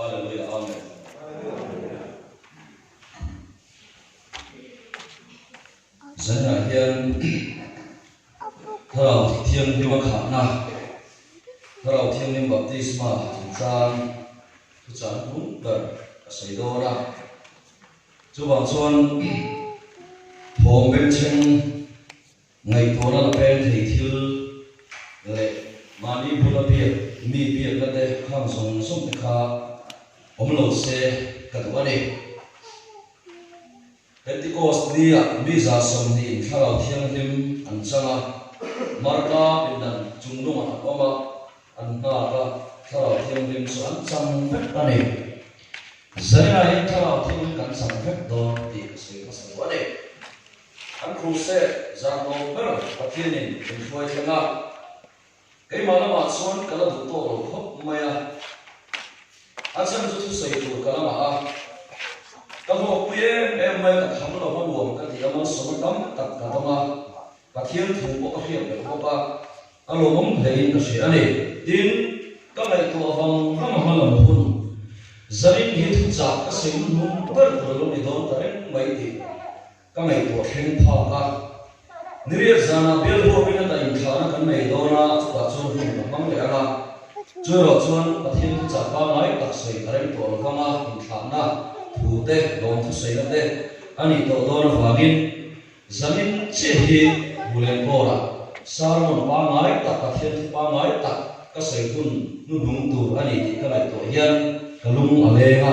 Hallelujah. Amen. Dân là hiền thảo thiên đi mà khả na thảo thiên đi baptisma chúng ta chúng ta đúng là xây đồ ra chú bảo xuân thổ bên trên ngày thổ là bên thầy thiếu lệ mà đi bula bia mi bia cái đấy hàng sông sông khá lột xe cả tụi này Pentecost dia bisa somni kalau tiang lim ansanga marka pindan jungnung apa antara kalau tiang lim so ansang ani saya yang kalau tiang kan sang do di sui pasal wale an kruse za no ber patienin foi tanga cái mà nó xuân cái là đủ tổ hấp maya anh xem cho tôi xây được cái là các hộ quê em mới các khám là hoa buồn các thì em sống tắm tất cả tao mà các thiên thủ có các hiện được có ba alo mong thấy nó sẽ này tin các này tụi vòng các mà làm hôn gia đình hiện thực giả các sinh môn bất cứ lúc đi đâu tới mấy thì các này tụi khen phá cả nếu giờ nào biết hồ bên này in khá cái này đó là chúng ta chọn hôn bằng lẽ là chưa rồi chọn các thiên thực giả ba mấy các sinh cái tụi vòng mà in khá na thủ tế lòng thu xây tế anh tổ đó là vagin zamin chehi bulen bora sarmon ba ngai tak ka thiên ba ngai tak ka sei hun nu lung tu ani ti ka lai to hian ka lung ale ha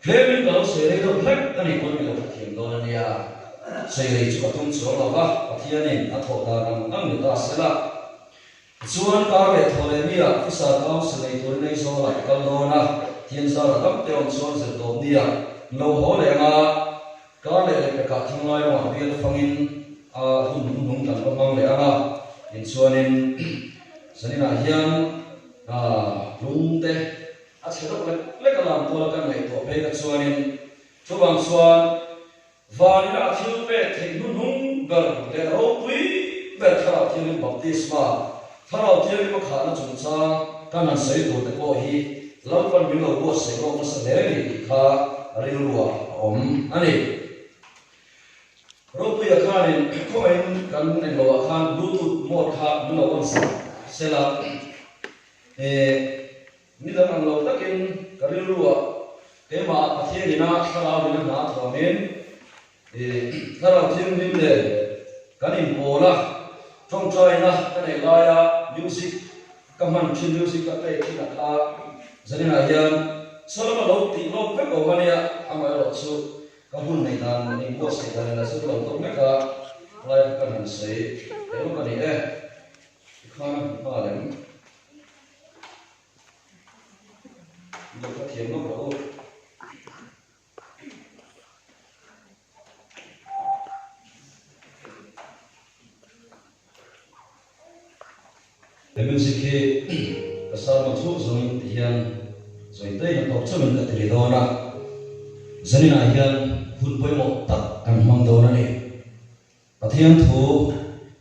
klemin ka sei re do thek ani kon mi lo thiem do ania sei re chu ka tum chu lo ba pathianin a tho da ram ang ni ta sela chuan ka le thole mi a isa ka sei to nei so lai ka do na thiên sa là gấp tiêu xuân sẽ tồn đi à lâu hổ lệ mà có lệ lệ cả thằng lai mà biết phong in hùng hùng tận phong phong lệ mà thiên xuân nên sẽ là hiang lung tê sẽ rất lệ cái làm tôi là cái này tổ về cái xuân nên cho bằng xuân và những là thiếu về thì hùng hùng gần để rau quý về thảo thiên baptisma thảo thiên mà khả năng chúng ta cái này sẽ tồn tại có hi lâu phần mình lâu bớt sẽ có một số đề nghị khá riêng lúa anh rồi bây giờ khai nên có anh cần nên lúa khai bluetooth một khai mình lâu còn sẽ là như thế nào lâu tất nhiên cái riêng lúa cái mà thế thì nó khai nào thì nó nát vào miếng khai nào thêm thêm để cái này bổ là trong trời na cái này là music các bạn chuyên music các cái thì là jadi nak yang selama laut di laut pun kau mana amal laut su kahun ni dan ni bos ni dan nasi tu untuk mereka melakukan hansai, kalau kan ni ikan paling untuk ketiak nak berapa? Demi sikit asal masuk zoin tiang zoin teh yang top cuman tak teridona zani nahian hun poi mo tak kan mang dona ni patiang thu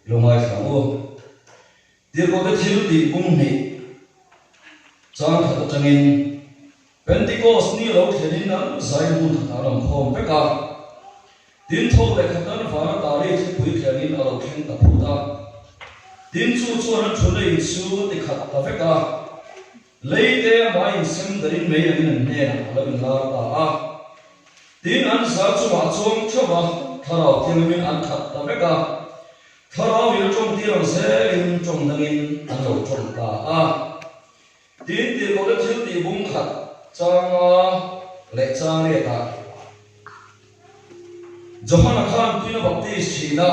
lomai kamu dia ko ke thil di bung ni chang khat changin Pentecost ni lo thenin na zai mun taram khom peka din thok le khatan fara tari thi pui khangin alo khen ta phuda din chu chu han chulei chu ti khat ta peka leite mai sem darin mei an ne na alam la ta a tin an sa chu ma chom chowa tharau thiamin an khat ta beka tharau wil chom ti rang se in chom dangin an lo chom ta a tin ti ko le thil ti bung khat changa le chang le ta Johanna khan pina baptist china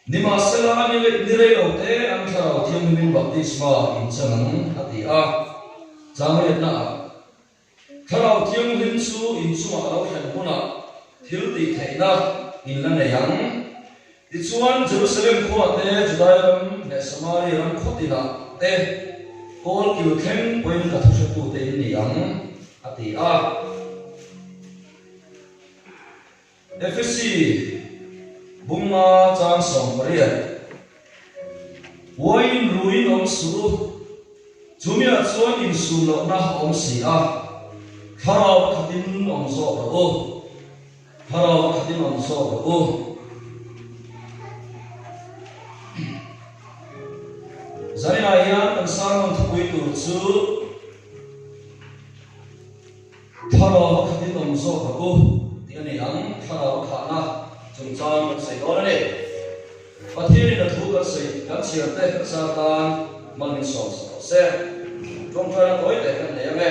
nima sela ni le direi lo te an tharau thiamin baptisma in chang ati a Jangan na kalau tiang linsu insu atau henhuna hilti kaina inlan yang ituan Jerusalem ko ate Judaism ne Samaria khotina te kol kilken point ka thusetu te ni yang ati a FSC bunga chang som paria wain ruin om su Jumia chuan in su lo na om si a Tharau khatin omso ka o Tharau khatin omso ka o Zarina yan ang sarang thukui tu chu Tharau khatin omso ka o tiani ang Tharau khana chungchang sai dorane pathini na thu ka sai kan siate ka sa tan mangin so se chungchang koi te kan ne me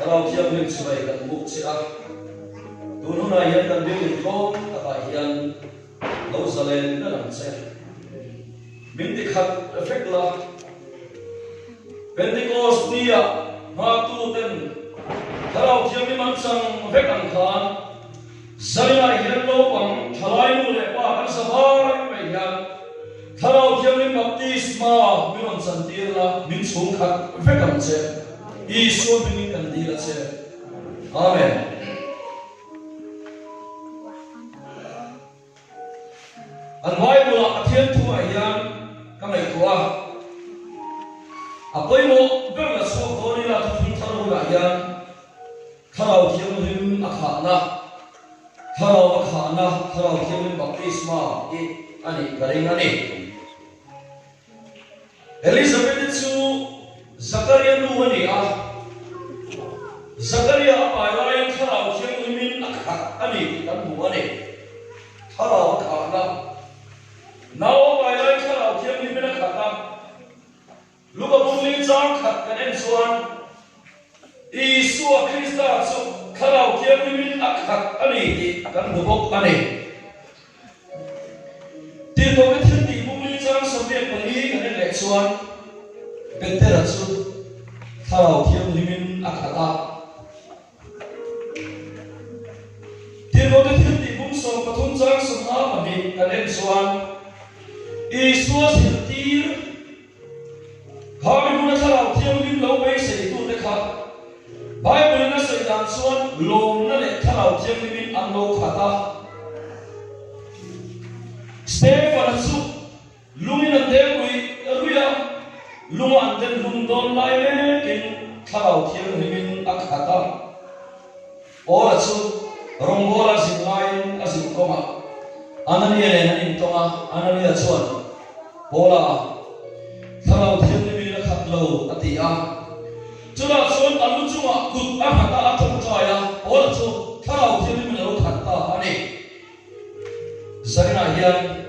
Tharau thiam lim chuai kan buk chi a tununa yan kan bil thom ta hian lo zalen na lam che min ti khat effect la Pentecost nia ma tu ten Tharau thiam lim an chang effect an khan Zarina hian lo pang thalai nu le pa kan savai mai hian Tharau thiam lim baptisma min an chan tir la min chung khat effect an che Isu bini kandila che. Amen. An Bible athian thu ayan kamai tua. Apoi mo berla so kori la thu tharu la ayan. Tharau thiam lim akhana. Tharau thiam lim baptisma I ani garing ani. Elizabeth chu Zakaria nu ani a Zakaria apa lain Tharau thiam limin akha ani kan mu ani Tharau khana naw pai lain Tharau thiam limin akha na luka bungli chang khat kan en chuan Isu Krista chu Tharau thiam limin akha ani ti kan mu bok ani ti ko ke thil ti bungli chang sabek pali kan en le chuan Petera chu Tharau thiam limin akhata Tirmo ke thil ti bung som pathum chang samha mani kanen chuan Isu siltir Khami mun Tharau thiam lim lo bei sei tu te kha Bible na sei dan chuan lom na le Tharau thiam limin an lo khata Stefan chu lumin an dewi ruya Lung anden lung don lai me kin Tharau thiam limin akhata ora chu rongola sin lain asin koma anania le nanin tonga anania chuan bola Tharau thiam limin akhat lo atia chula chuan alu chunga kut akhata athong chaya ora chu Tharau thiam limin lo khatta ani Zarina hian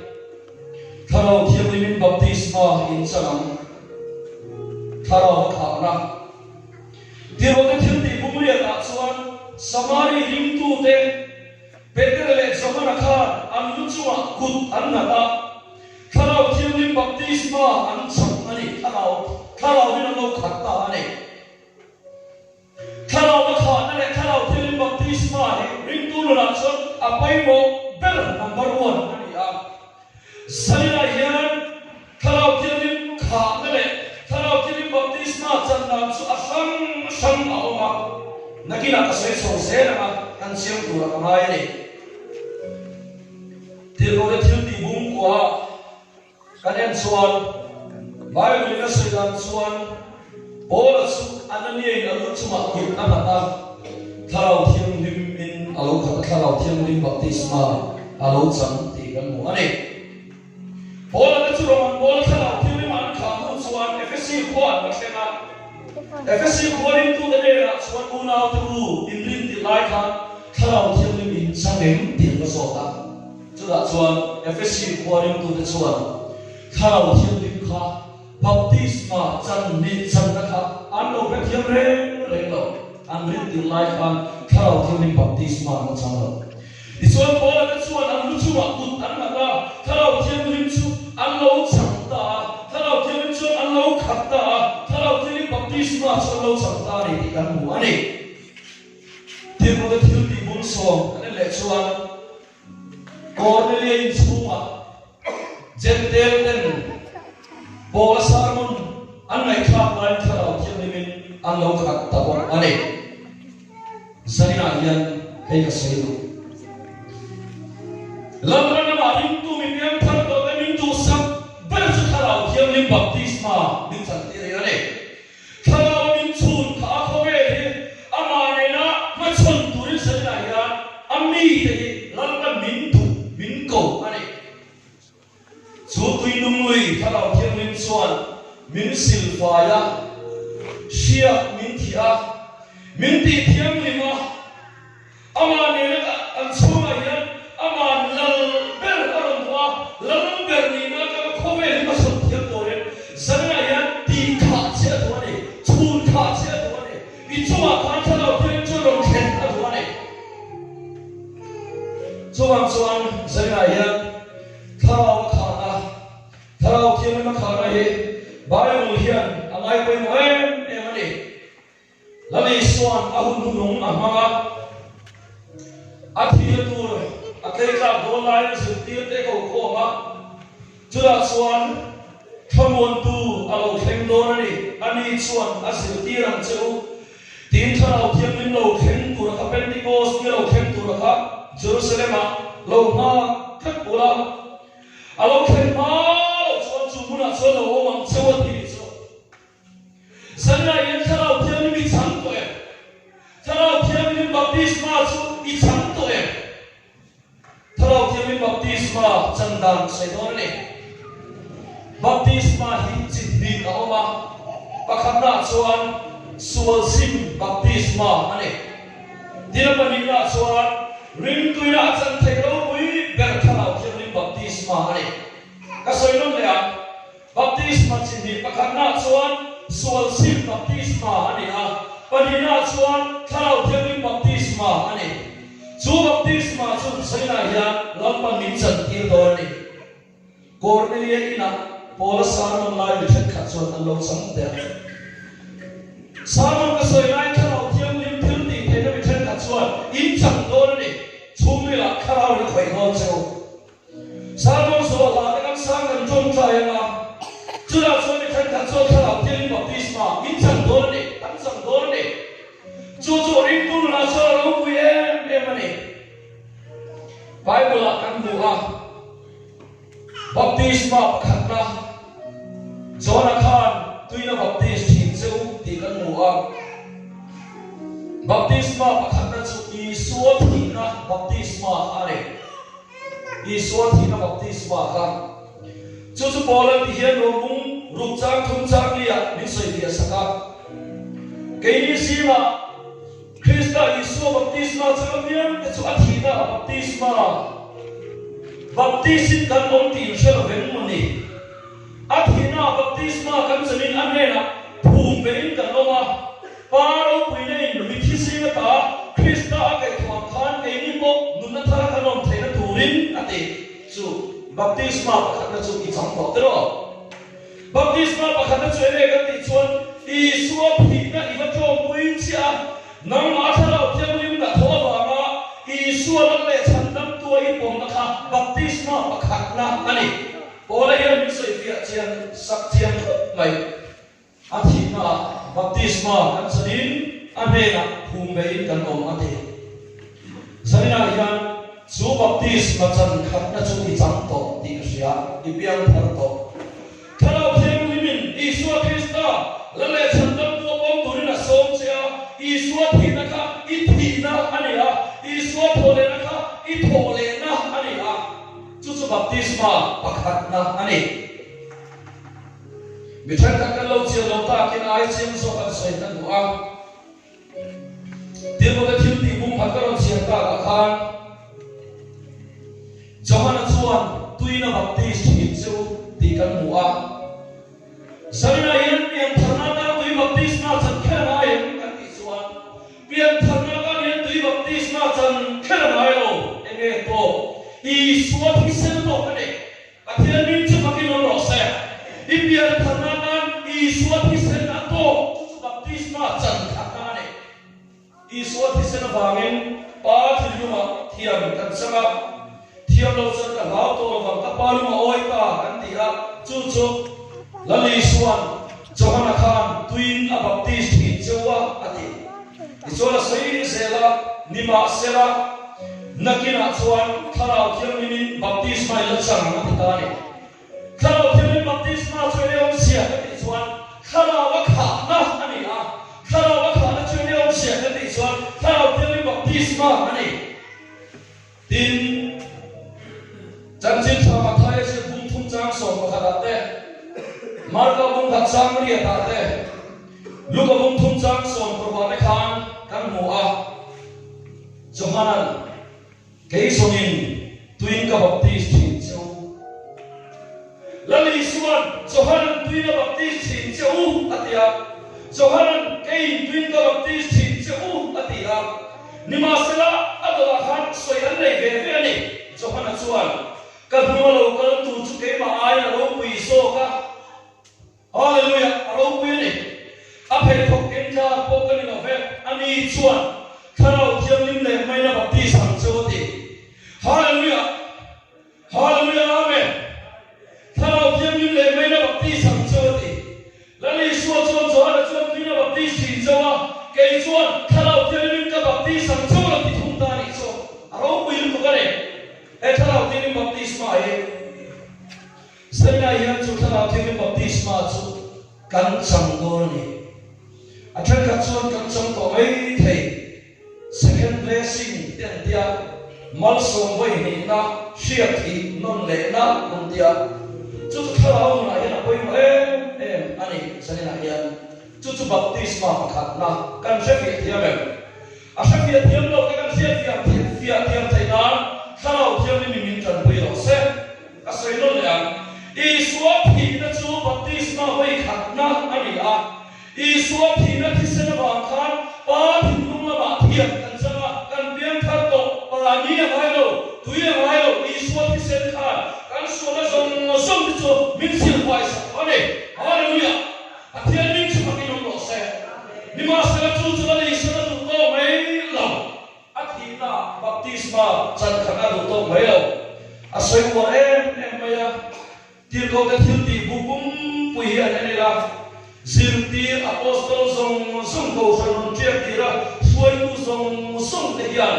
Tharau thiam limin baptisma in chanang Tharau khana Tirmo ke thil ti bumria ta chuan Samari ring tu te Peter le Johana khan an lu chuwa kut an nata Tharau thiam lim baptisma an chang ani Tharau hin an lo khatta ani Tharau khana le Tharau thiam lim baptisma ni ring tu la chuan apai mo bel number 1 ani a Zarina hian Tharau thiam lim khana le Tharau thiam lim baptisma channa chu asang aoma nakina kasai so se na kan siam tu la kamai ni Tirmo ke thil ti bum kwa kan en chuan Bible na sei dan chuan bola chu anani alu chuma kut na ta Tharau thiam lim in alo khat Tharau thiam lim baptisma alo chang ti kan mu ani bola na chu roman bola Tharau thiam lim an kha mu chuan efesi khwan na thena efesi khwarin tu da le ra chuan unau tu inrin ti lai khan Tharau thiam lim in changem ti ka so ta chu da chuan efesi khwarin tu da chuan Tharau thiam lim kha baptisma chan ni chan na kha an lo pe thiam re lo an rin ti lai khan Tharau thiam lim baptisma na chang lo Isuan bola na chuan an lu chuwa kut an na ta Tharau thiam lim chu an lo chang ta Tharau thiam lim chu an lo khat ta Tharau thiam lim baptisma chu lo chang ta ni kan mu ani Tirmo ke thil ti bum som kan le chuan Cornelia in chunga Gentel ten bola sarmon an ngai khap lai Tharau thiam limin an lo khat ta bom ani Zarina hian hei ka sei lu Lamran ma ring tu min yang thar to min tu sak ber chu Tharau thiam lim baptisma min chan ti re ani Tharau min chun kha kho ve thalau thiang lim chuan min silfaya shia min thia min ti thiang lima ama ne la an chuma hian ama lal ber arwa lal ber ni na ka khowe ma son thiang tore sanga hian ti kha che thone chun kha che thone I chuma kha thalau thiang chu ro khen thone chuang sanga hian thalau khana thalau thiang ma khana he Bible hian angai pe moem emani lami swan ahun nung amanga athia tur akai ka dolai se tir te ko ko ma chura swan thamon tu alo thleng don ani ani swan asil tirang cheu tin thalau thiam lim lo thleng tur ka Pentecost ni lo thleng tur ka Jerusalem lo ma thak pula alo thleng ma swan chu muna so lo mang cheu ti so sanga yen thalau thiam mi chang to e thalau thiam mi baptisma chu I chang to e thalau thiam mi baptisma chandang sai don ne baptisma hi chit bi ka oma pakhamna chuan sual sim baptisma ane dinapani na chuan ring tuina chan thei lo pui ber thalau thiam mi baptisma ane ka soinom le a baptisma chin ni pakhamna chuan sual sim baptisma ani a panina chuan thalau thiam mi baptisma ani chu baptisma chu saina hian lampan min chan tir do ani Cornelia ina Paul Salmon lai mi thek khat chuan an lo sang te Salmon ka soi lai thalau thiam lim thil ti te na mi thek khat chuan in chang do ani chumi la kharau ni khoi ho cheu Salmon so la te kan sang kan jong trai ma chura chuan mi thek khat chuan thalau thiam mi baptisma in chang do ani tan sang do ani chu ring tu na so lo pu em ani Bible la kan bu a baptisma pakhatna John Khan tuina baptist hin cheu ti kan mu a baptisma pakhatna chu I suat hina baptisma are I suat hina baptisma ka chu bolan ti hian ro mung ruk chang thum chang lia min soi dia saka keini sima Krista Isu baptisma chamian ke chu athina baptisma baptisin kan on ti shel ven moni athina baptisma kan chamin amena phum vein kan loma paro puine mi thisi ta Krista ke thong khan ke ni mo nunna thara kanom theina turin ate chu baptisma pakhatna chu ki chang to tero baptisma pakhatna chu ele kan ti chuan Isu phina iwa chom puin chia nang ma thalau thiam lim na tho ba ma Isu lan le chandam tu I pom na kha baptisma pakhatna ani ola hian mi soi fia chian sak chian mai athina baptisma kan sanin amena phum vein kan om ate sanina hian chu baptisma chan khatna chu I chang to ti sia I piang thar to thalau thiam limin Isu Krista lan le chandam tu pom turina som chia Isu thina ka I thina ani a Isu thole na ka I thole na ani a chu baptisma pakhatna ani mi thak tak kan lo chia lo ta kin ai chiam so kan soi tan bu a tir mo ka thil ti bum phat ka ro chia ka ka khan Johana chuan tuina baptist hi chu ti kan mu a sarina yen pian tharna ta tui baptisma chan khela yen kan ti chuan pian tharna ka yen tui baptisma chan khela mai lo enge to I suat hi sen to ane athian min chu makin ro se I pian tharna kan I suat hi sen na to chu baptisma chan khata ne I suat hi sen wangin pa thiluma thiam kan sanga thiam lo chan ka lau to wang ka paluma oi ta kan ti a chu lali suan Johana Khan tuin a baptist hi chewa ati ichola sei sela nima sela nakina chuan thalau thiam min baptisma I lachang na tani thalau thiam min baptisma chuan om sia ka ti chuan thalau wa kha na ani a thalau wa kha na chuan om sia ka ti chuan thalau thiam min baptisma ani tin chan chin thama thai se bum thum chang so ka khada te kat sang ria ta te luka bung thum chang som pro ba khan kan mu a Johanan kei somin tuin ka baptist thi chau lali suan Johanan tuin ka baptist thi chau atia Johanan kei tuin ka baptist thi chau atia nimasela adola khan soyan nei ve ve ani Johanan suan ka nualo ka tu chu ke ma ai na ro pui so ka hallelujah ro pui ni aphe khok ken ja pokani na ve ani chuan Karau tiang lim le mai na baptist ham choti hallelujah hallelujah amen Karau tiang lim le mai na baptist ham choti lali suwa chuan chuan chuan pin na baptist hin chawa ke chuan Karau tiang lim ka baptist ham chawa ti thum ta ni so aro pui lu ka ne e Karau tiang lim baptist ma e sai na yan chu Karau tiang lim baptist ma chu kan chang do ni a than ka chuan kan chang to mai thei second blessing tiang tia mal som voi ni na shia thi non le na non tia chu Karau na yan poi ma em ani sani na yan chu baptisma pakhat na kan shefia thiam em a shefia thiam lo kan shefia thiam thai na Karau thiam ni min tan pui lo se a sei non le i suwa phi na chu baptisma voi khat na ani a i suwa phi na thi se na ba khan pa thum lung la ba thiam kan sama kan pian thar to pa ni mai lo tuya mai lo i suwa thi se khan kan so na song chu min sil vai sa ane hallelujah a thian min chu ma ki lo se ni ma sa chu chu la ni sa tu to mai lo a thi na baptisma chan khana du to mai lo a soi ko em maya tir ko ka thil ti bu kum pui an ani la zirti apostol song ko san tiak tira suai tu song te hian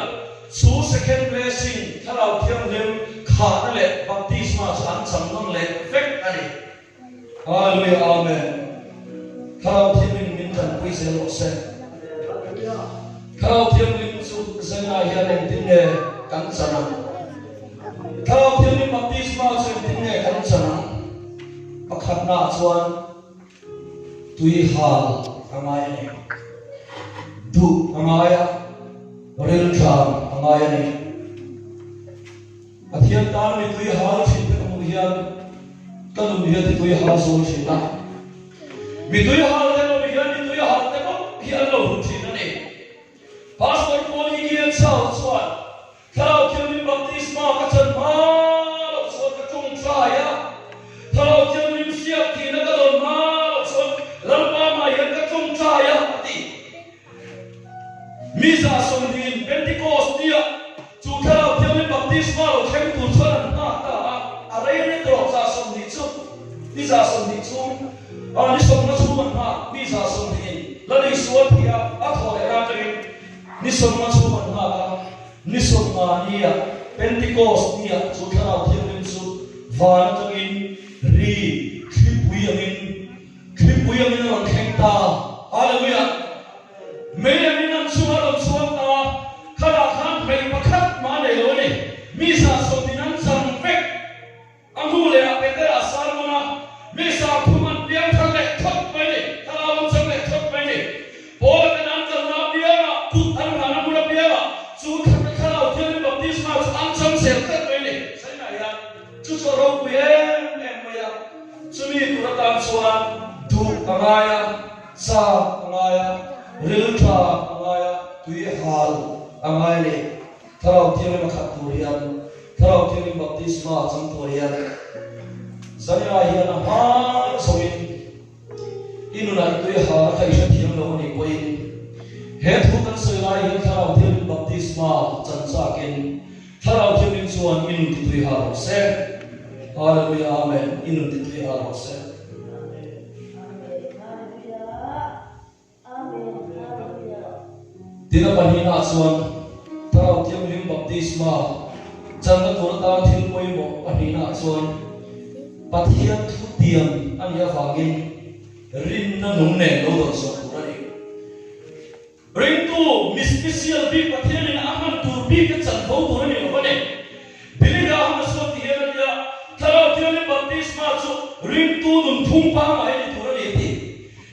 su second blessing Karau thiam lim kha na le baptisma chan cham non le effect ani hallelujah amen Karau thiam lim min tan pui se lo se Karau thiam lim su zana hian en tin ne kan chana Karau thiam lim baptisma chu tin ne kan chana pakhat na chuan tui hal amaya ne du amaya rel kham amaya ne athiam tan mi tui hal chin pe mu hian kalum hian tui hal so chin na mi tui hal le no mi hian mi tui hal te ko hian lo hu chin na ne pastor Paul hi hian sao chuan Karau thiam lim baptisma ka chan ma lo so ka chung tra ya Karau thiam lim siap thi na ka don ma lalpa ma yan ka chung chaya ati misa som din Pentecost dia chu Karau thiam lim baptisma lo khem tu chuan na ta arai ne tro sa som ni chu misa som ni chu ni som na chu man ha misa som din lali suat dia a thole ra te ni som na chu man ha ni som ma nia Pentecost dia chu Karau thiam lim chu van tangin ri khipui angin Kripuy ang inyong kengta. Hallelujah. May namin ang sumarang suwanta. Kalakan may pakat maanayon eh. Misa so pinansang pek. Ang huli ang pete asal mo na. Misa puman biyang kalektot pa ini. Kalawang sa lektot pa ini. Bola pinansan na biyara. Kutan ka na mula biyara. Sukat na kalaw tiyan yung baptisma. Ansang selkat pa ini. Say na yan. Susoro ko yan. Maya. Sumi kuratan suwan. Du angaya sa angaya rilta angaya tui hal angaya ne Karau thiam lim khat turian Karau thiam lim baptisma chang turian zania hian ha soin inuna tui hal khai sha thiam lo ni koi he thu kan soi lai hian Karau thiam lim baptisma chan cha kin Karau thiam lim chuan inu ti tui hal se hallelujah amen inu ti tui hal se Tina panina chuan Karau thiam lim baptisma changa turata thil poi mo panina chuan pathian thu tiam ania wangin rin na nung ne lo do so turani ring tu special bi pathian in aman tur bi ka chan ho turani lo ne biliga ham so tian ya Karau thiam lim baptisma chu ring tu nun thum pa mai ni turani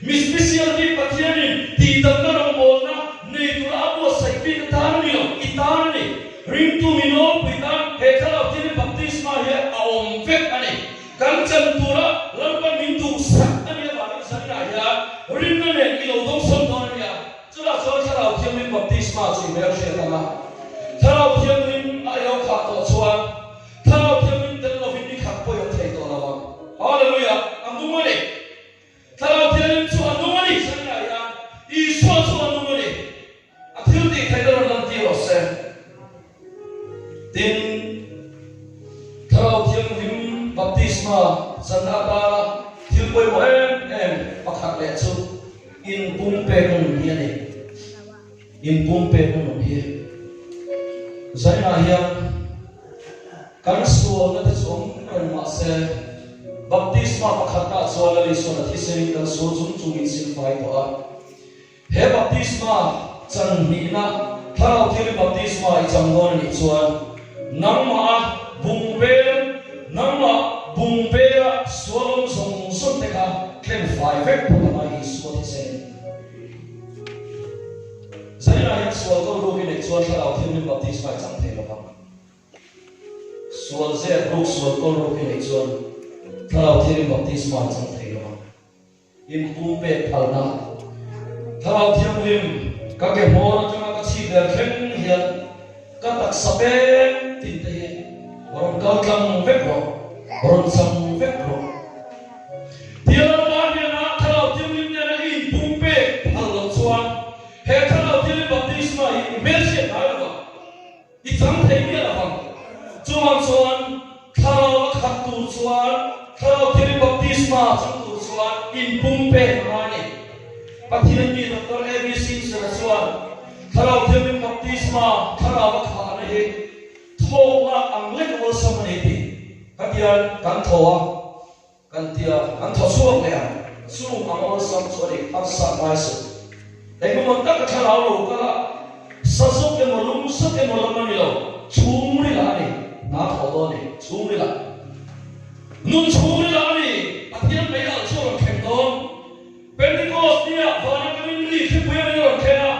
special di pathianin ti damna romona nei tura abo saipi tanio itani ring tu mino pita hekala tin baptisma he aom vek ani kanchan tura lampan mintu sak ani ba sana ya ring ne ilo dong son don ya chula chol khala thiamin baptisma chi mer she tama khala thiamin ayo kha to chuan khala thiamin tel lovin ni khak po yo thei to lawa hallelujah amdumani khala thiamin chu amdumani sana ya I so chu amdumani athil ti thaidor lan ti ro se tin khala thiamin baptisma sana ba thil poi mo em pakhat le chu in pumpe nun hi ani in pumpe nun hi zaina hian kan sual na chung kan ma se baptisma pakhata sual ali so na thisering kan so chung chung in sin fai to a he baptisma chan ni na tharau thil baptisma I chang don ni chuan nangma bumbera sualom song son te ka ken fai vek po ma hi so thisering zaina hian sual ko ru ni chuan tharau thil baptisma chang the lo ba sual ze ruk sual ko ru ni chuan tharau thil baptisma chang the lo in pumpe phalna tharau thil ka ke mo na changa ka chi der khen hian ka tak sape tin te ron kal kang vek ro ron sam vek ro tiala ba ni na tharau thil ni na in pumpe phal chuan he tharau thil baptisma I merse na lo I chang the ni la bang chuan tharau khat tu chuan tharau thil baptisma chang tu chuan in pumpe ma ni pathian ni doctor ABC sa chuan tharau thil baptisma tharau kha na he thola ang le ko sa mani ti katian kan thoa kan tia an tho suak le su ang sam sorry asa mai su dai mo tak tharau lo ka sa so ke mo lum sa ke mo lam ni lo chung ni la ni na tho do ni chung ni la nun chung ni la ni pathian mai al so ro khem don Pentecost ni a vana ka min li khi puya ni ro khena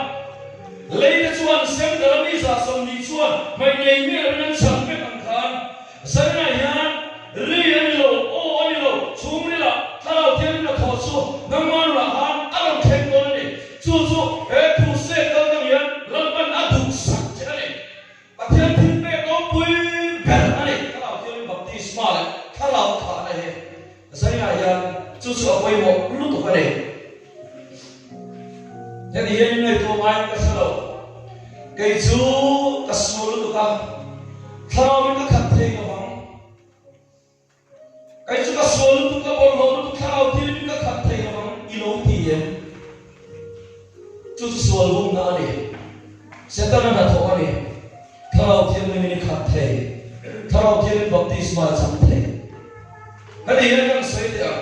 leite chuan sem da mi sa som ni chuan mai nei mi ran sam pe kan khan sana hian ri ani lo o ani lo chung ni la tharau thiam na tho chu nang man la han aron khem don ni chu e thu se ka ka hian lampan a duk sak cha ni pathian thin pe ko pui ber ani tharau thiam baptisma la tharau kha na he sana hian chu apoi mo lu to ka ni jadi hian nei to mai ka salo kai chu ka sul tu ka tharau ka khat the ka bang kai chu ka sul tu ka bol ho tu tharau thil ka khat the ka bang I lo ti yen chu sul bum na ni setan na tho ani tharau thil ni khat the tharau thil baptisma chang the jadi hian kan sai dia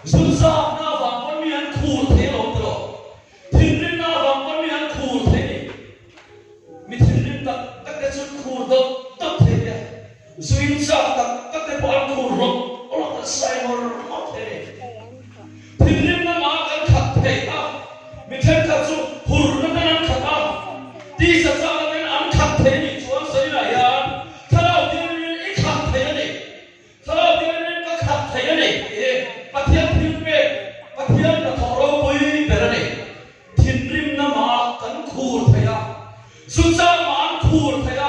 Zulsa na va kon mi an khur the lo to Thindrin na va kon mi an khur the mi thindrin tak tak ke chu khur do to the ya Zuin sa tak tak te pa khur ro ola ta sai mor mo the Thindrin na ma kan khat the ta mi then ka chu khur na nan khat ta ti sa sa na an khat the ni chuan sai na ya tharau tin ni I khat the ni tharau tin ni ka khat the ni pathian na thoro pui berane thinrim na ma kan khur thaya sunsa man khur thaya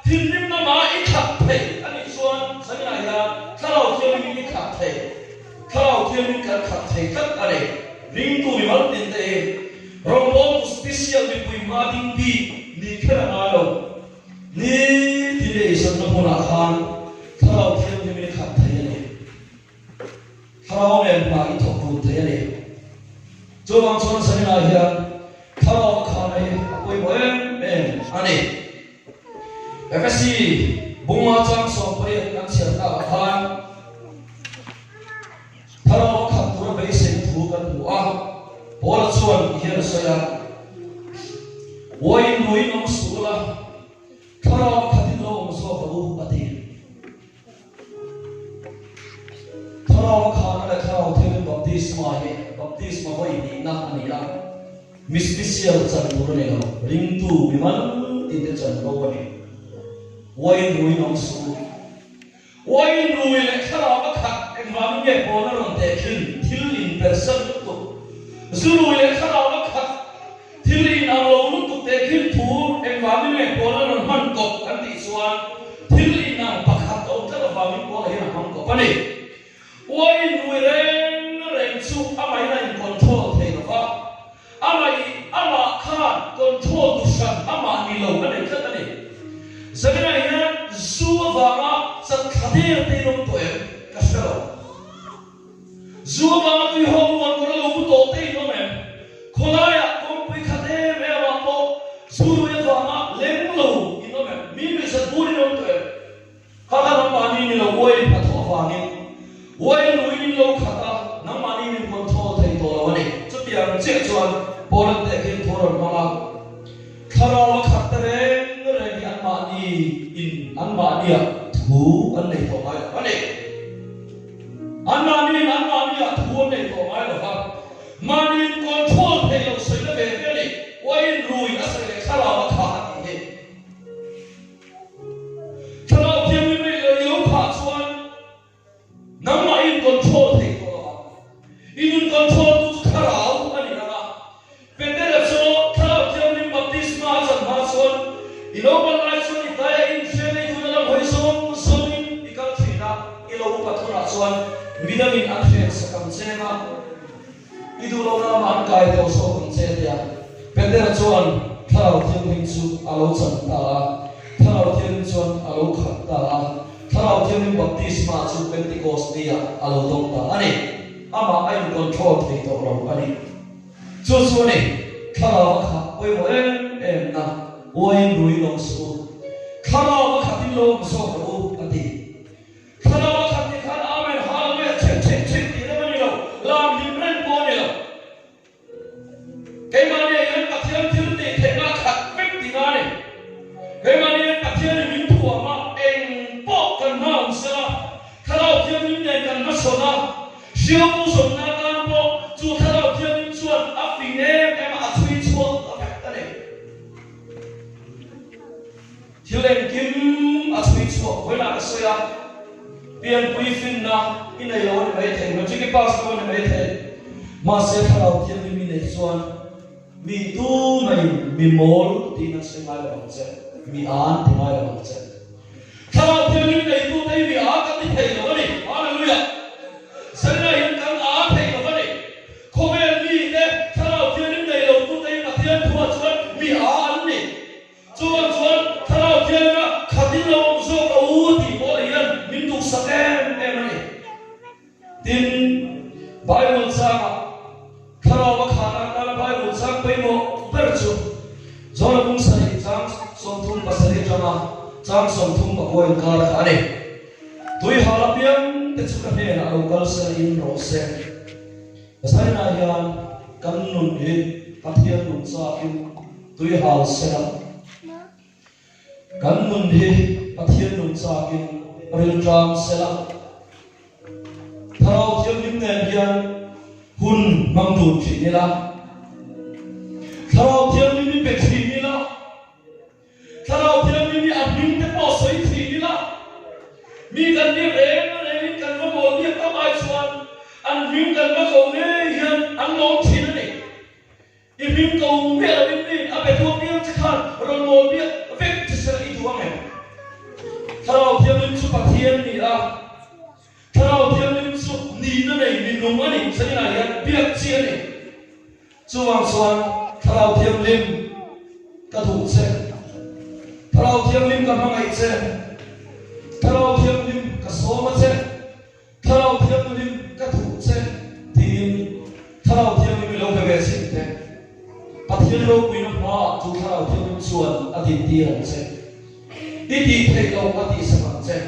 thinrim na ma I khat thai ani chuan sanya ya tharau thiam ni khat thai tharau thiam ni kan khat thai kat ale ring tu mi mal tin te rombom special mi pui ma ding bi ni khera na lo ni dire san na hona khan tharau thiam ni khat thai ani tharau men ma I thok ru thai ani cho bang chuan sanya ya tharau kha nei apoi mo em ani Efesi bunga chang so pai kan sia ta khan tharau kha tur be se thu kan tu a bol chuan hian saya woi lui nom sula tharau khatin lo om so babu ati tharau kha na tharau thil baptisma he baptisma hoi ni na ani a mismisial chan tur ne lo ring tu biman ti te chan lo ani wain rui nong su wain rui le khala ba khat enwam nge pona ron te khin thil in person tu zuru le khala ba khat thil in alo lu tu te khin thu enwam nge pona ron man ko kan ti suan thil in na pakhat to ta ba mi ko he ham ko pani wain rui ren su amai na in control the no fa amai ama khan control tu san ama ni lo kan ta ni Sabina hian zuwa vanga sat khader te nom to em kasalo zuwa vanga tu hom wan ko lo bu to te nom em kholaya kom pui khade me wa ko zuwa vanga leng lo in nom em mi sat buri nom to em khala nam mani ni lo woi patho vangi woi lui ni lo khata nam mani ni kon tho thei to lo ni chu piang che chuan polan te kin thoron mama khara wa khatare in anmania thu an nei to mai ani anmania thu an nei to mai lo ha manin control pe lo sei na ve ve ni wain rui a sai le khala wa kha ni he khala phi mi me lo yo kha chuan nam ma in control thei to ha in control tu khala ani na pe te la so khala phi mi baptisma san ma chuan inoban vitamin anfen sakam chema idulo na man kai to so kun che dia pender chuan thao thiam ning chu alo chan ta thao thiam chuan alo khat ta thao thiam ning baptisma chu pentecost dia alo dong ta ani ama ai control thei to ro ani chu chu ni thao kha oi mo em na oi rui long su thao kha tin lo so ro ati thao kha ni khan amen làm điểm lên po này cái mà này anh bắt thiên thiên để thế là khát vết thì này cái mà này anh bắt thiên thì mình thua mà em bỏ cần nào saoถ้าเราเที่ยวนี้ในกันมาสนะเชื่อผู้สนนะกันบ่จูถ้าเราเที่ยวนี้ชวนอัฟฟิเน่แกมาช่วยชวนอะไรกันเนี่ยที่เล่นกินช่วยชวนเวลาเสียเปลี่ยนปุยฟินนะอินในโลกนี้ไม่เท่มันจะกี่ภาษาคนไม่เท่มาเสียถ้าเราเที่ยวนี้มีในส่วนมีตู้ในมีมอลที่นั่นใช่ไหมล่ะมันจะมีอ่านที่ไหนล่ะมันจะถ้าเราเที่ยวนี้ในตู้ในมีอ่านกันที่เท่หรอเนี่ยฮาเลลูยาเสนาเห็นกันอ่านเท่หรอเนี่ยโคเมลมีเนี่ยถ้าเราเที่ยวนี้ในโลกตู้ในมาเที่ยวทั่วชวนมีอ่านนี่ชวนถ้าเราเที่ยวนี้ขัดที่เราโซ่เราที่บริเวณมินดุสแกนเอ็มนี่ดินไบเบิลซังถ้าเรามาขาดอะไรไบเบิลซังไปหมดเปิดจุดจอนมุงใส่จังส่งทุ่งภาษาที่จะมาจังส่งทุ่งมาโวยกันอะไรนี่ตัวหาลับยังแต่สุดท้ายเราก็เสียอินโรเซนภาษาหน้ายันกันนุ่นหิปัทยานุ่นซาอินตัวหาเสียกันนุ่นหิปัทยานุ่นซาอินเรียนจามเสียถ้าเราเที่ยวยิ้มเงียบหุ่นมังดูดผีนี่ละถ้าเราเที่ยวยิ้มเป็ดผีนี่ละถ้าเราเที่ยวยิ้มอับยิ้มแต่ปอสวยผีนี่ละมีกันนี่เองมีกันว่าโมเดียก็ไม่ชวนอันยิ้มกันว่าเขาเนี่ยยันอันน้องผีนั่นเองอียิ้มเขาเบี้ยยิ้มนี่อาเป็ดตัวเบี้ยจะขันเราโมเบี้ยเวกจะเสียอีกตัวไงถ้าเราเที่ยวยิ้มสุภาพเทียนนี่ละถ้าเราเที่ยวยิ้มสุนี่นั่นเองมีนุ่มอันนี้สัญญายันเบี้ยเสียนี่ส่วนถ้าเราเที่ยวยิ้มก็ถูกเส้นถ้าเราเที่ยวยิ้มก็ไม่เส้นถ้าเราเที่ยวยิ้มก็สมเส้นถ้าเราเที่ยวยิ้มก็ถูกเส้นทีถ้าเราเที่ยวยิ้มเราก็เวสิเต้ปฏิโลกวินมาทุกถ้าเราเที่ยวยิ้มส่วนอดีตที่เราเส้นอีดีเทเราอดีตสมัครเส้น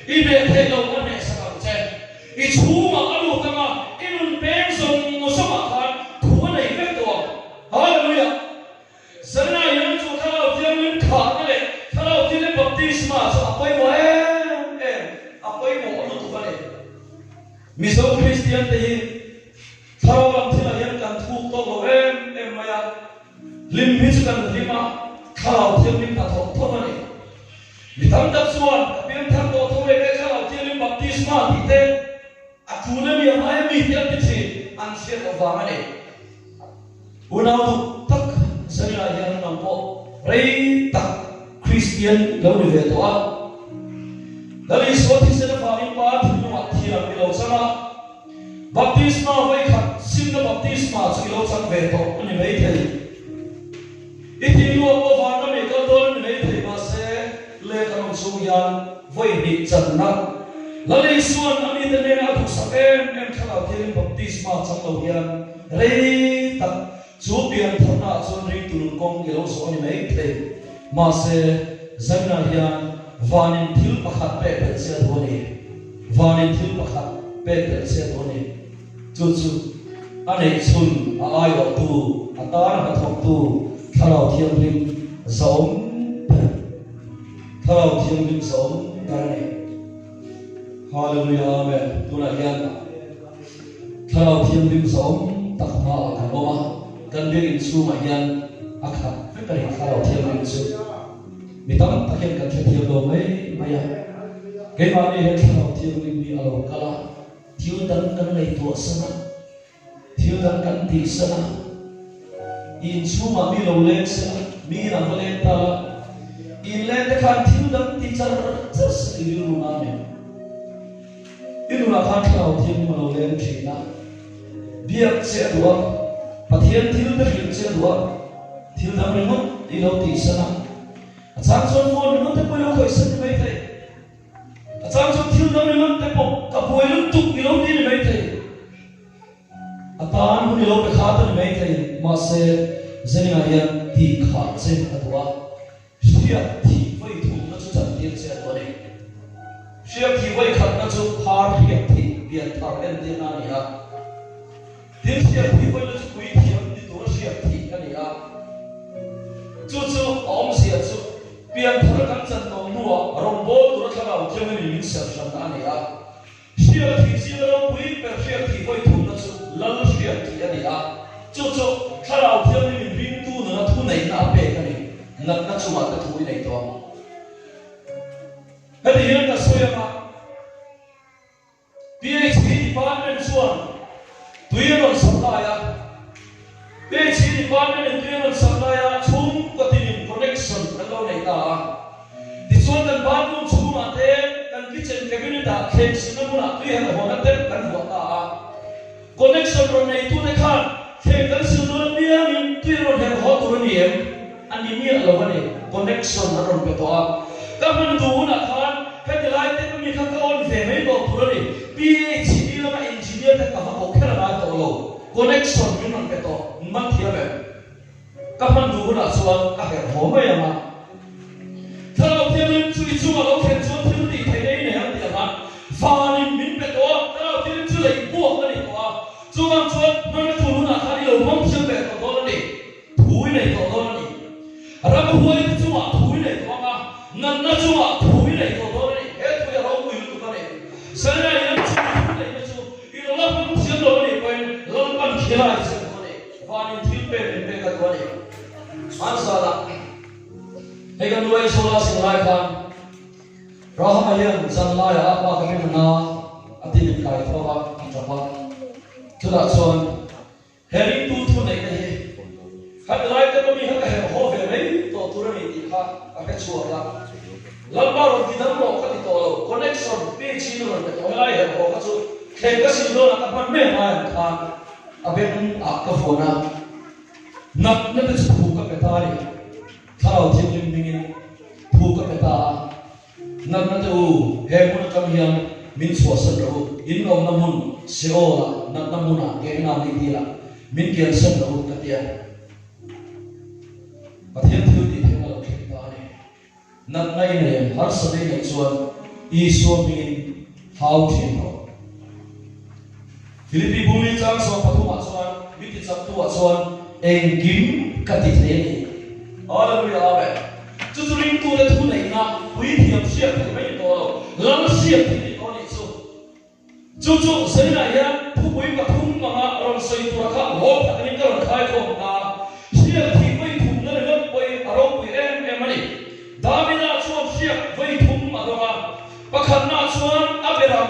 อีเบเทเราวันนี้สมัครเส้นอีชูมาอารมณ์กันมาอีนุ่นเป็นส่งมุสลิมกันถูกอะไรเวกตัวฮาเลลูยาสนายันจุถ้าเราเที่ยวยิ้มขาดนั่นแหละถ้าเราเที่ยวยิ้มบัพติศมาจะเอาไปหมดเอาไปหมดรู้ตัวเลยมิสโอคริสเตียนที่ถ้าเรา kan lima kalau tiang lim ta thok thok ani mi tam tak suan pian tham ko thok le kalau tiang lim baptisma ti te akune mi amai mi tiang ti thi an sia ko wa ani unau tu tak sania yang nampo rei tak Christian gau ni ve to a dari suatu sena paling pa tu ma thiam mi lo sama baptisma vai khat sim na baptisma chi lo sang ve to ani mai thei iti lu ko va na me ka don nei thei ma se le ka long su yan voi ni chan na la le suan ami te ne na thu sa em khala thiam baptisma chang lo yan re ta chu pian thona chon ri tu kong ge lo so ani mai thei ma se zanna yan vanin thil pakhat pe pe se dhoni vanin thil pakhat pe pe se dhoni chu chu ane chun a ai wa tu atar na thok tu thalau thiam lim som thalau thiam lim som karne hallelujah amen tuna yan thalau thiam lim som takma ka boma kan be in su ma yan akha ka ri thalau thiam lim su mi tam takhen kan thiam do mai maya ke ma ni he thalau thiam lim mi alo kala thiu dan kan nei to sana thiu dan kan ti sana in suma mi lo len sa mi na valen ta in len ta khan thiu dan ti char chas ilu na me ilu na khan thlau thiam mi lo len thina biak che duwa pathian thiu ta hil che duwa thiu dan mi mo i lo ti sana achang chon mo mi no te po lo khoi san mai thai achang chon thiu dan mi no te po ka poi lu tuk i lo ni mai thai atan hu ni lo pe kha ta mai thai ma se zenia yan ti kha chen atwa sia ti vai thu na chu chan ti che atwa ni sia ti vai khat na chu har ria ti bian thar en ti na ni ha tin sia ti vai na chu kui thiam ni to sia ti ani ha chu chu om sia chu bian thar kan chan to nuwa rom bo tu ra thara u thiam ni min sa shan na ni ha sia ti sia ro kui per sia ti vai thu na chu lal sia ti ani ha chu chu tharau thiam ni rin tu na thu nei na pe ka ni nat na chu ma ta thu nei to hadi yan ka soya ma PhD department suan tuyan on sabaya PhD department tuyan on sabaya chum ka tin connection na lo nei ta ti suan kan ba tu chu ma te kan kitchen cabinet da khen sinamuna tuyan ho na te kan ho ta connection ron nei tu ne khan khen kan sinamuna biang tuyan he ho tu ni em ani mi alo bane connection na ron pe to ka man du na khan he de lai te mi kha ka on ve mai do tu ni PhD la ma engineer ta ka ho khela na to lo connection mi non pe to man thia be ka man du na suan ka he ho mai ma thalo thiam lim chui chu ma lo khen chu thiu ti thai nei ne ha ti ma fa ni min pe to thalo thiam chu lai bu ka ni to chu mang chuan man tu na kha ni lo mong chen be to to ni thui nei to to ni ra bu huai chu ma thui nei to ma nan na chu ma thui nei to to ni he thu ya ro mu lu ka ni sa na yan chu nei na chu i lo la mong chen lo ni pen lo pan khila se to ni fa ni thiu pe pe ka to ni an sa la hey kan luai sola sing lai khan rahama yan san lai a pa ka min na ati min kai thawa ki thawa thula chon heri tu thu nei nei hat lai te mi ha ka he ho ve nei to tu ni ti kha a ka chua la lamba ro ti dam mo ka ti to connection pe chi no ro to lai he ho ka chu khen ka sin lo na ka pan me ma kha a be a ka phona nak na te chu ka pe ta ni thalau thiam lim mingin thu ka pe ta nak na te u he mun kam hiam min chua san ro in om na mun se o la nak na mun a ke na ni ti la min kian san ro ka tia pathian thiu ti the ma lo ke ta ni nak nai ne har sa nei ne chuan I so mingin hau thin ro Philippi bumi chang so pathuma chuan mi ti chap tu a chuan eng kim ka ti the ni hallelujah amen chu chu ring tu le thu nei na hui thiam sia ke mai to lo lam sia ti ni to ni chu chu sei na ya thu hui ka thum ma ron sei tu ra kha ho pha ni ka ron khai ko na sia thi hui thum na le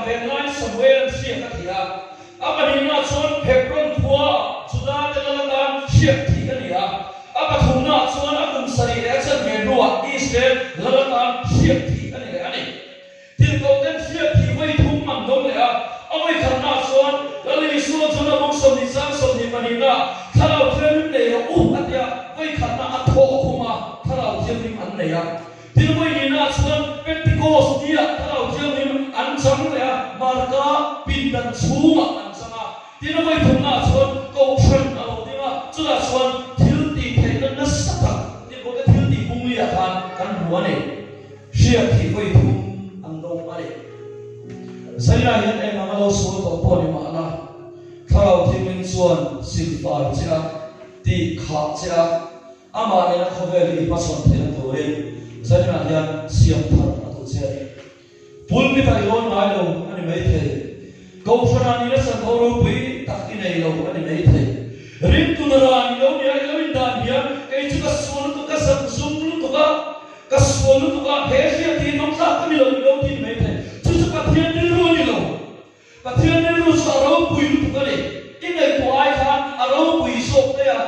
về lại Samuel siết cái gì à apa ni na chuan Hebron khua Judah te lan siết thi cái gì à apa thùng na chuan a kum sari le chan me ruwa Israel lan siết thi cái này ani tin ko ten siết thi vai thum man dong le a amoi khan na chuan lali suan chuan a bong som ni sang som ni mani na thalau thiam le u atia vai khan na a tho khuma thalau thiam ni an le a tin vai ni na chuan Pentecost dia thalau thiam ni an chang le a marka pin dan chuma an changa tin vai thum na chuan ko thran a lo dinga chula chuan thil ti theina na sata tin ko ka thil ti bung li a kan ruwa ne siat thi vai thum an dong ale Zaira hian em ang lo su to po ni ma na thalau thiam in chuan silfar cha ti kha cha ama ne na khoveli pason thena toin Zaira hian siam thar atu che pul mi tai lon mai lo ani mai the ko thana ni la san ro pui tak ki nei lo ani mai the rim tu na ra ni lo ni ai lo in dan hian kai chu ka sun tu ka sam sum tu ka sun tu ka he sia ti nom sa ka ni lo ti mai the chu chu ka thian ni ro ni lo ka thian ni ro sa ro pui tu ka ni in ai ko ai khan a ro pui sok te a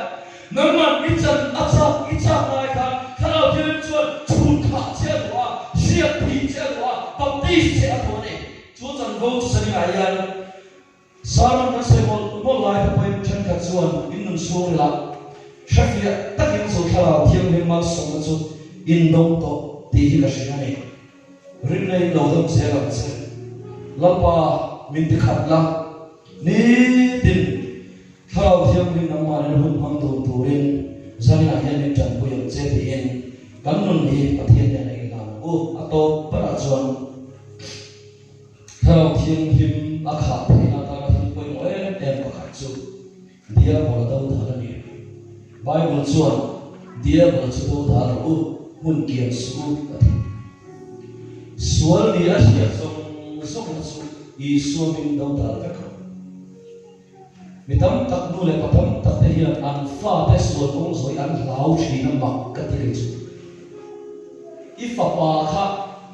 nang man mi chan a cha I cha ai khan thalau thian chuan chu kha che wa sia ti che wa baptist che a to ni chu chan vo chu sani ai yan Salman na se mo lai pa pai chen ka chuan in nun suang la shafia takin so thalau thiam him mal som na chu in dong to ti hi ka shina ni rin nei lo dom se la se lapa min ti khat la ni tin thalau thiam him nam ma ne hun hang tu turin zalina hian ni chan pu yam che ti in kan nun hi pathian ne nei la u ato para chuan thalau thiam him a kha theina ta em có khả chu dia bỏ đâu thà ni Bible chuan dia bỏ chu đâu thà ru hun kian su sual dia sia song song su I su min đâu thà ka ko mi tam tak nu le patam tak te hian an fa te sual kong zoi an lau thi na mak ka ti le chu I fa pa kha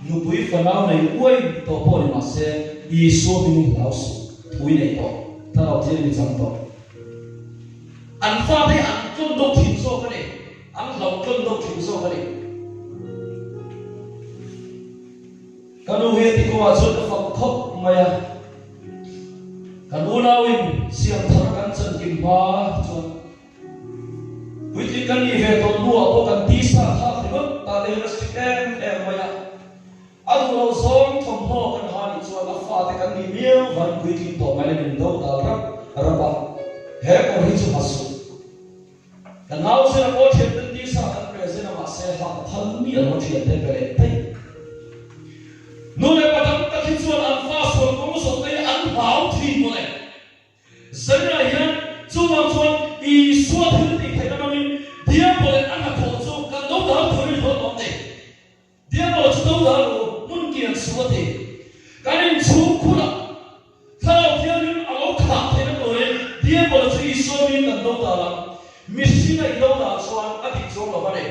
nu pui fa nau nei uai to po ni ma se I su min lau su thui nei to thalau thiam ni chang to an fa te an chon dok thin so ka ni an lau chon dok thin so ka ni kanu he ti ko wa chon fa khop maya kanu nawin siam thar kan chan kim ba chon witli kan ni ve to lu a kan ti sa tha thib ta le na stem maya adu lo zong thom ho kan ha ni chuan a fa te kan ni miao van pui ki to mai le do da raba he ko hi chu hasu kan nau se na ko chet ti sa kan present ma se ha thal mi a lo thian te pele te no le patam ta ki chuan an fa so ko so te an hau thi mo le zara hian chu ma chuan I suat thil ti thai na min dia pole an na tho chu kan do da thori ho lo te dia pole chu do da mun kian suate kanin chu khula thalau thiam a lo kha the na to le dia pole chu I so min kan do da la misina I do da chuan a ti chong lo ba le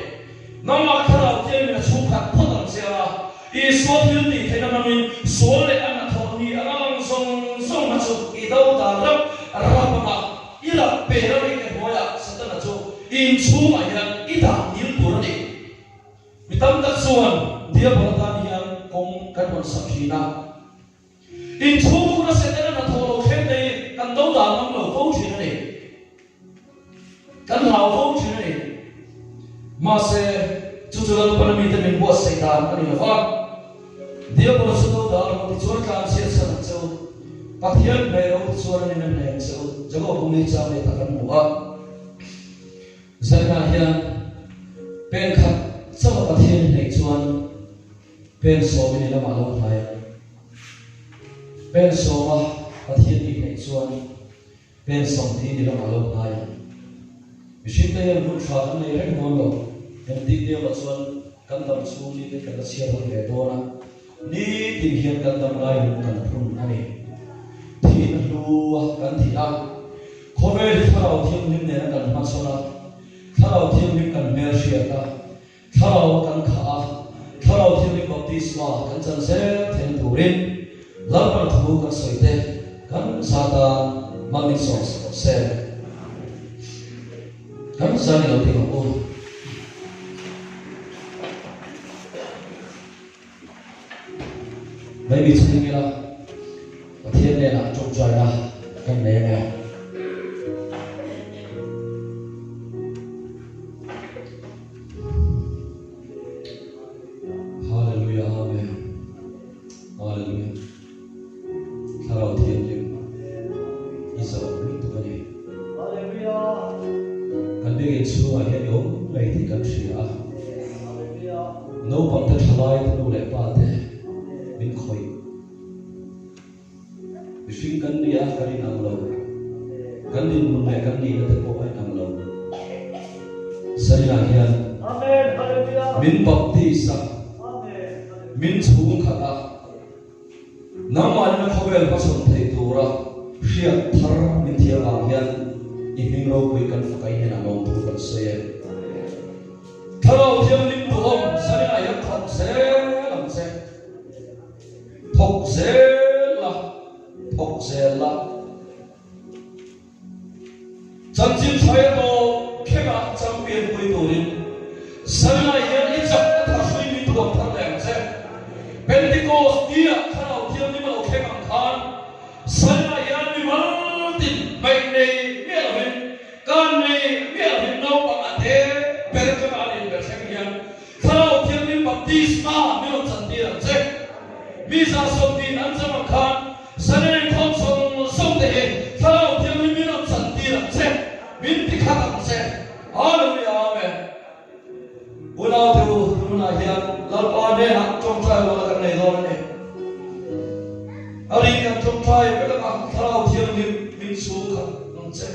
nama thalau thiam na chu kha photam se la I so thil ti thai na min so le an na tho ni alang song song ma chu I do da ra ma ila pe ra ni ke hoya satana chu in chu ma hian I da il tur ni mitam tak chuan dia pole ta ni hian kong kan mon sakhina in chu na se na na tho lo khem nei kan do da nam lo fo chin ni kan lau fo chin ni ma se chu chu lo pa mi te min bo sai da ani va dia pole chu do da lo ti chuan kan se sa chu pathian me ro chuan ni nan nei chu jago bung ni cha me ta kan mu a zalna hian pen khat chaw pathian nei chuan pen so mi la ma lo thai pen so ma pathian ni nei chuan pen som ti ni la ma lo thai mishin te yan ru tha an nei rek mon lo yan dik de ma chuan kan dam chu ni te kan sia ro le do na ni ti hian kan dam lai kan phun ani thi na lu kan thi a khove ri thalau thiam nim ne kan ma chona thalau thiam nim kan mer sia ta thalau kan kha thalau thiam nim baptisma kan chan se then turin lapan thu kan soite kan sata mangin song se kan sani lo ting ko mai bi ching ila pathian ne na chok chai na kan ne ne hallelujah amen hallelujah Kalau thiên linh isa mình tu cái gì kan biết chúa hiện yếu ngày thì kan sửa nấu bằng tất thải nấu lệ ba thế mình khơi sinh kan dia kan đi nằm lâu kan đi muốn lệ kan đi nó thì có ai nằm lâu sai là hiền mình baptisa mình xuống khata Nama khawel pasal thei tura hriat thar min thia ang hian I hing ro pui kan fakai hen anong tu kan se thalo thiam lim tu om sari ayam thok se lam se thok se la chan chim chai to khega cham pien pui turin sari ayam I chak tha sui mi tu om thar leng se Pentecost dia thalo thiam ni ma kheng ang khan sana yan ni maltin mai nei mel hin kan nei mel hin no pa ate per ka alin ber sang yan thalo thiam ni baptisma mi on chan dia se mi sa som din an sam khan sana nei thom som de thalo thiam ni mi on chan dia se min ti kha ka se hallelujah amen Unau tu nuna hian lalpa ne na trong trai wala kan nei don ne Ari kan trong trai bela ka tharau thiam ni min su kha non che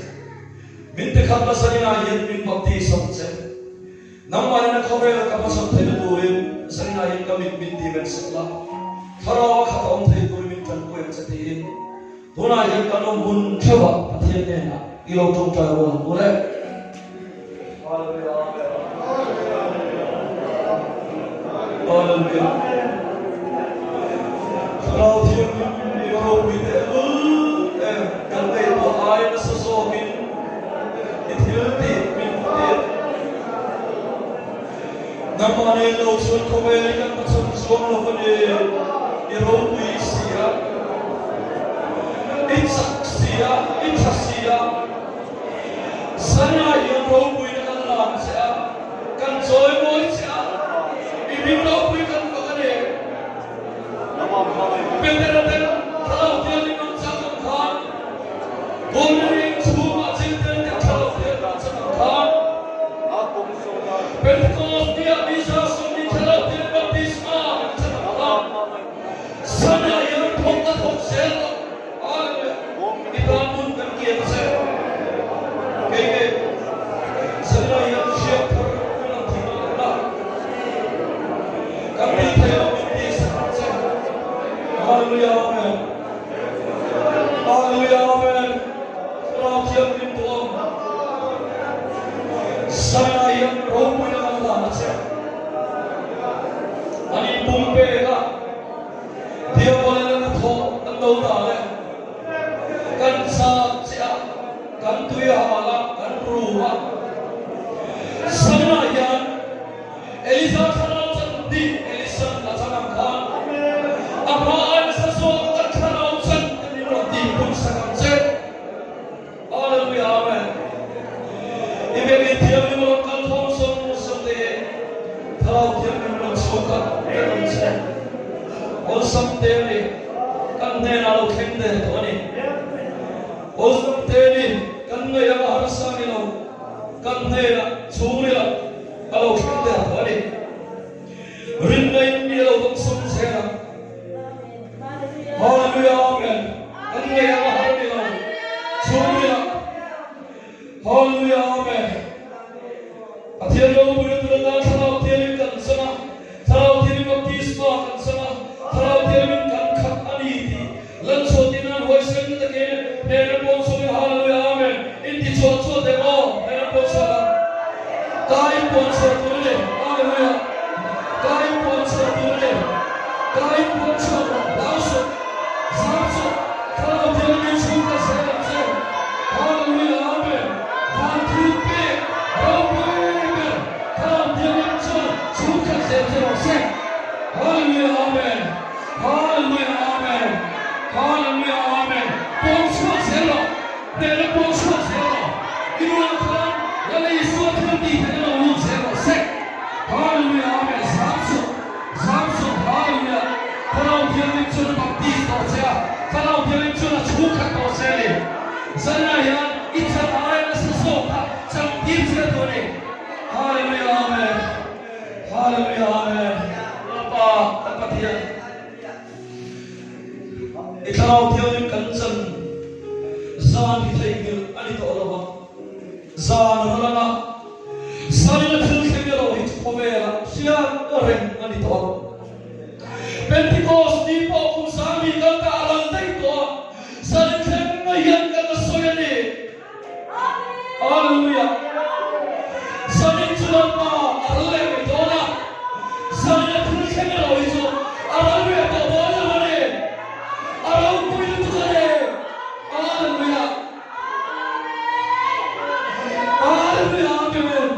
min te khat pasani na hian min bapti som che namma na khore ka pasam thai du rin sani na hian ka min di men sakla tharau kha ka om thai du min tan ko em che ti tuna hian kan om bun thewa pathian ne na ilo trong trai wala ore Hallelujah. Kalau thiam ni ro wi te kan dei to ai na so min I thil ti min te namane lo chuan ko ve kan pasam som lo ne I ro wi sia I sia sana I ro wi na kan lam sia kan joy boy sia Ibig na upoy ka mo ka rin. Pero kalau dia limang sakang khan, bumalik semua cinta dia kalau dia sakang khan. Pero kalau dia bisa suni kalau dia baptisma sakang khan, sana yang thok sel, kita pun berkian sel. Kaya sana yang siap terpulang timah. Kami tayo mintis Hallelujah amen Hallelujah amen Salam siap limtuam Sana yang roh punya Allah siya Ani bumpe ka Dia boleh nagutho Ang daw dali Kan sa siya Kan tuya hala Kan ruha Sana yan Elisa sana di Elisan na sanang khan Abraan sa so at kanausan ni roti pun sa kanse Hallelujah amen Ibigay tiyan ni mga kalthong sa de Thalaw tiyan ni mga sukat kanse Osam teli kanne nalo kende toni Osam teli kanne yaga harasani lo kanne na suri la alo kende toni Rinay ni lo tong som sera Hallelujah amen kanne yaga harani lo suri la Hallelujah amen Athiyan lo bulan bulan thalaw tiyan kan sama thalaw tiyan baptisma kan sama thalaw tiyan kan khat ani ti lan so tinan hoisen ta ke nera bon so hallelujah amen inti cho de mo nera bon so kai bon so le hallelujah kai bon so le kai bon so la so sang ai na sa so sang tim sa to ni hallelujah amen hallelujah amen apa tapatia ikaw thiêu nim kan chan zan hi thei gil ani to lawa zan rala sanina thil khemelo hi povela sian reng ani to Pentecost di po kung sami kan ka alam dai to sanin khem na yan ka soyani hallelujah sanin chulan pa arle to na sanin thil khemelo hi so arle to bola mane arau pui tu kare hallelujah hallelujah amen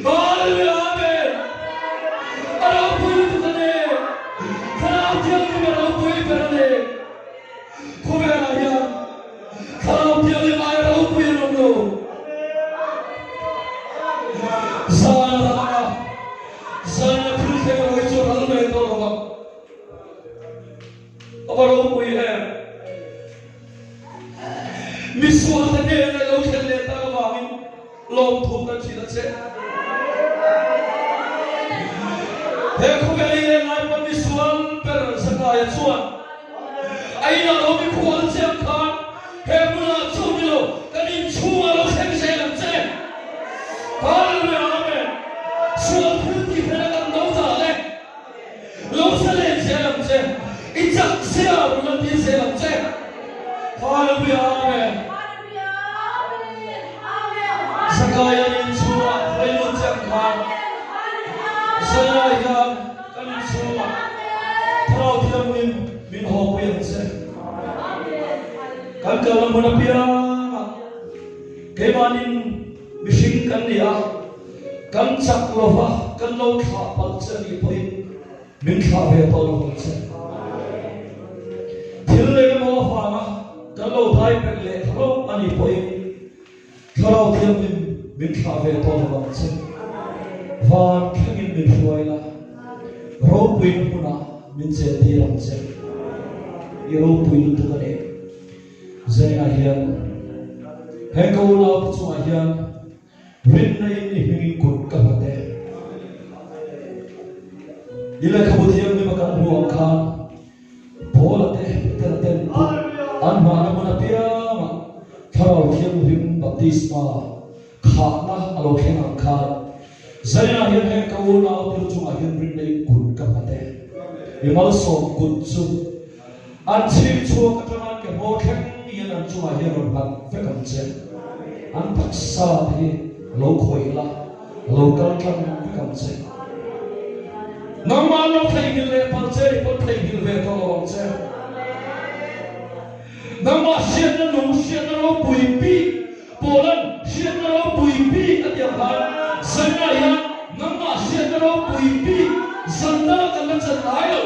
hallelujah amen arau pui tu kare kharap dia ni arau pui perane kowe ya kharap dia ni mai arau pui no no sana sana thil khemelo hi so arle to lo Abaro pui hai miswa ta ne na lo khelle ta wa min lom thu ta chi da che he khu ga ni ngai pa miswa per saka ya chuan ai na lo mi khol chem khan he mula chu mi lo kanin chu ma lo khem se lam che hallelujah amen suan khu ti phena kan do ta le lo sa le che lam che Ichak siya bulan di siya che. Hallelujah amen. Sakaya in suwa ayun siyang kan. Saya yang kan suwa. Taraw tiyang min hopo yang siya. Kan kalang mo na piyang. Kay manin bising kan niya. Kan saklofa kan lo kapag siya ni po min kape pa lo siya. Thille mo fama kalau thai pek le thalo ani poi thalo thiam min khave to lo che van khangin min huaila ro puin puna min che ti ram che ro puin tu ka ne zaina hian he ko la chu a hian rin nei ni hingi kut ka hate ila khabuthiam ni makan huam khan bola te ten an ma na piama tharo thiam him baptisma kha na alo khenga kha zaina hian he ko na tir chu a hian rin nei kun ka pate imal som kun chu an chi chu ka tana ke mo khem hian an chu a hian ron ban fe kam che an paksa hi lo khoila lo kal kam fe kam che Nama lo thai gil le pal che ko thai gil ve to lo che Nama sian na no sian na lo pui pi polan sian na lo pui pi atia han sana ya nama sian na lo pui pi sanda ka na chan ayo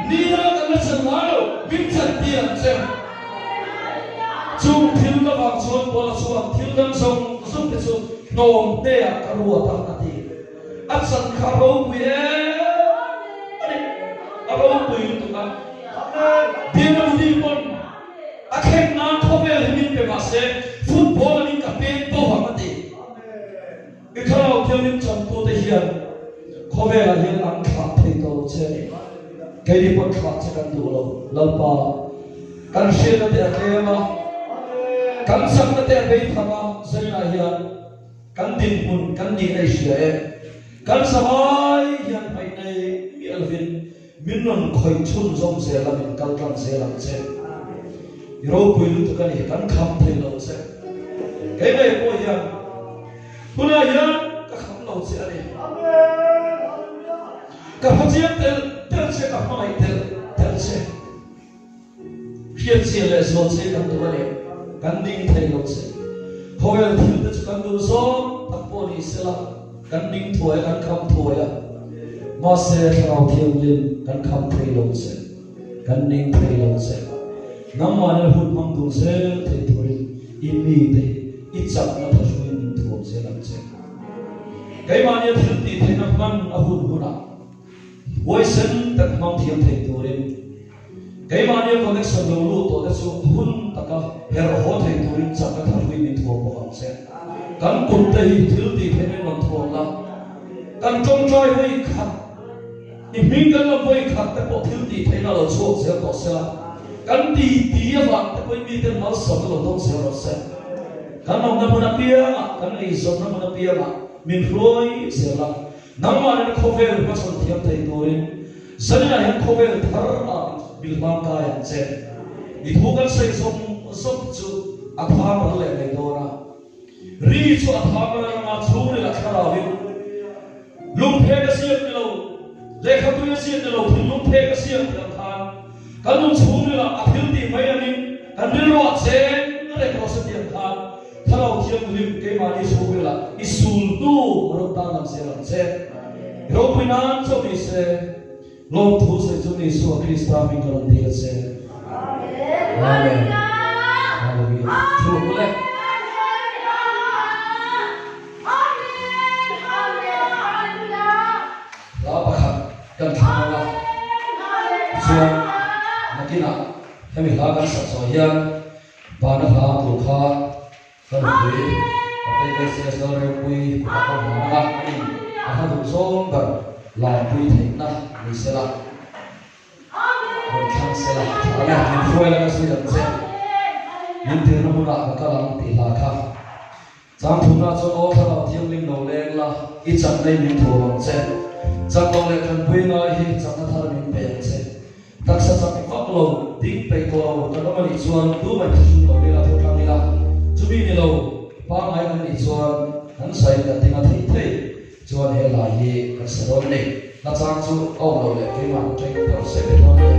nira ka na chan ayo bin chan ti an che chung thil na wang chuan pola chuan thil dam song zum te chu nom te a ka ruwa ta ka ti at san kha ro pi Aro pui tu kan, dia nak budi pun, akhir nak khabar himin pe masa football ni kapen to hamati. Ikhau dia ni campu tehian, khabar hian ang khat thei to che, kiri pun khat cekan tu lo, lalpa, kan share na te akema, kan sak na te abei thama, zaina hian, kan din pun kan ni ai share, kan samai hian pai nei mi alvin. Minun khoi chun zom se la min kal kan se la che ro pui lu tu kan hi kan kham thei lo che kai mai po ya puna ya ka kham lo che ani ka phajia tel che ka mai tel che phiat che le so che kan tu ne kan ding thei lo che hoel thil te chu kan du so tak po ni se la kan ding thoi kan kham thoi ya Masa thao thiam lim kan kham thei lo che kan ning thei lo che namma na hut mang du se thei thori imi te i chak na thasuin thom se lam che kai ma ne thil ti thei na man a hut huna voice tak mang thiam thei torin kai ma ne connection lo lu to da chu hun taka hi thil ti thene non thong la kan trong trai voi khat ni ming kan lo voi khat te po thil ti thena lo chu se to se kan ti va te koi mi te mal so lo dong se ro se kan ông na muna pia kan ei zon na muna pia min roi se la nang ma ne khovel pa chon thiam thei torin zania hen khovel thar a bil ma ka yan che ni thukan sei som chu a tha ma le nei dora ri chu a tha ma ma chu le la khara wi lung phe ka siam ni lo le kha tu ya siam ni lo thun lung phe ka siam ni khan kan lung chu ni la a thil ti mai ani kan ri ro che le ko se tiam khan thalo thiam lim ke ma ni chu wi la isul tu ro ta nam se lam che ro pinan cho mi se lo thu se chu ni su krista mi ko ti se amen hallelujah chu le la ba kha kan tha la chuan nakina hemi la kan sa so hian ba na ha tu kha kan hui ate ke se so re pui ba ko ma na ni a ha du so ba la pui thei na ni se la kan se la ala ni foi la ka su ya se nin te na mu na ka lang ti la kha chang thu na cho o thara thiam lim no leng la I chang nei min tho long che chang lo le kan pui na hi chang na thar min pe che tak sa chang fak lo ding pe ko ka no mani chuan tu mai thu lo le la tho tlang ni la chu bi ni lo pa mai kan ni chuan han sai ka tinga thei thei chuan he la hi ka se ro nei na chang chu au lo le ke man tre ka se pe no le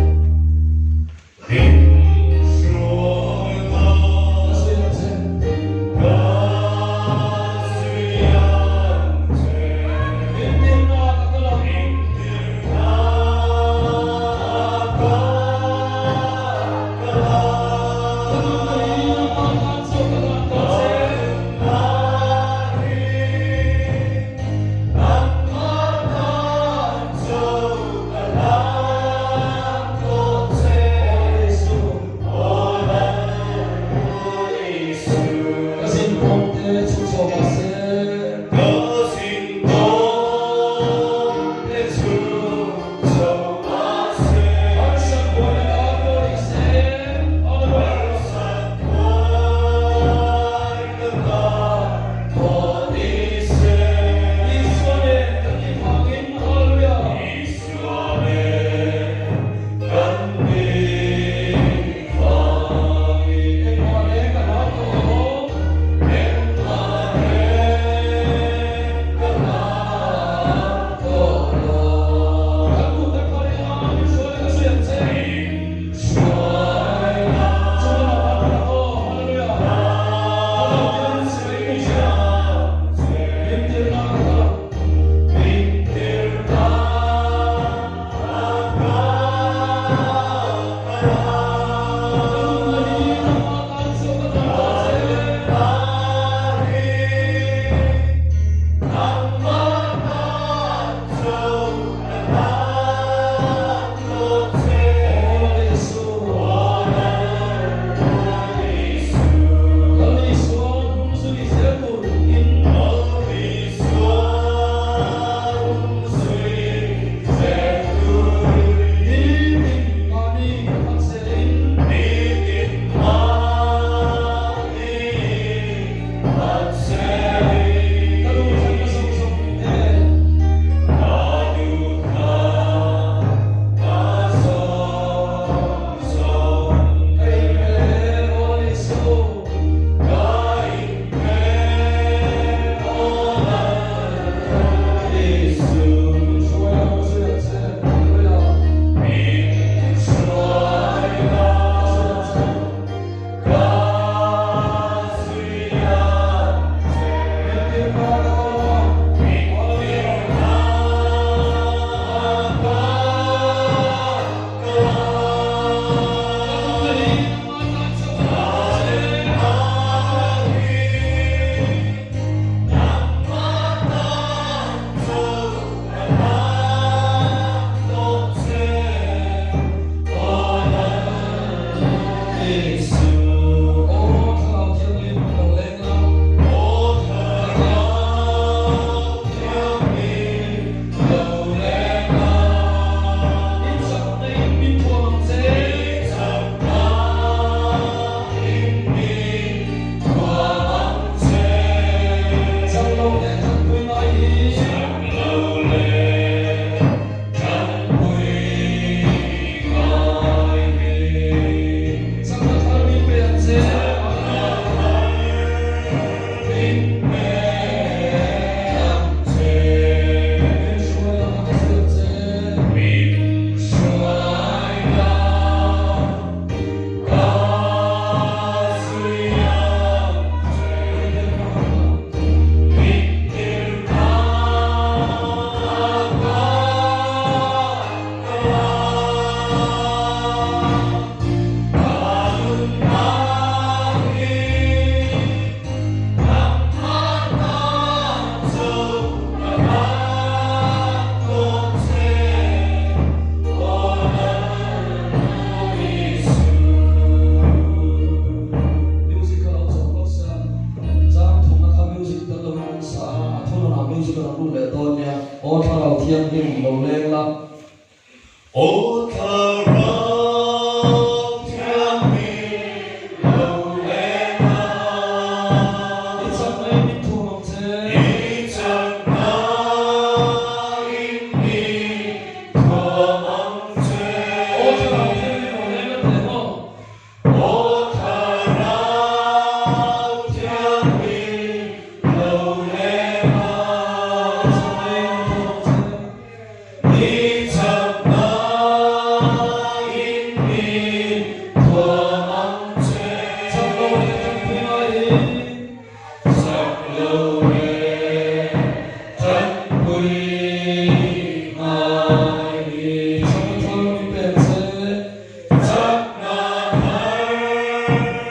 Thank you.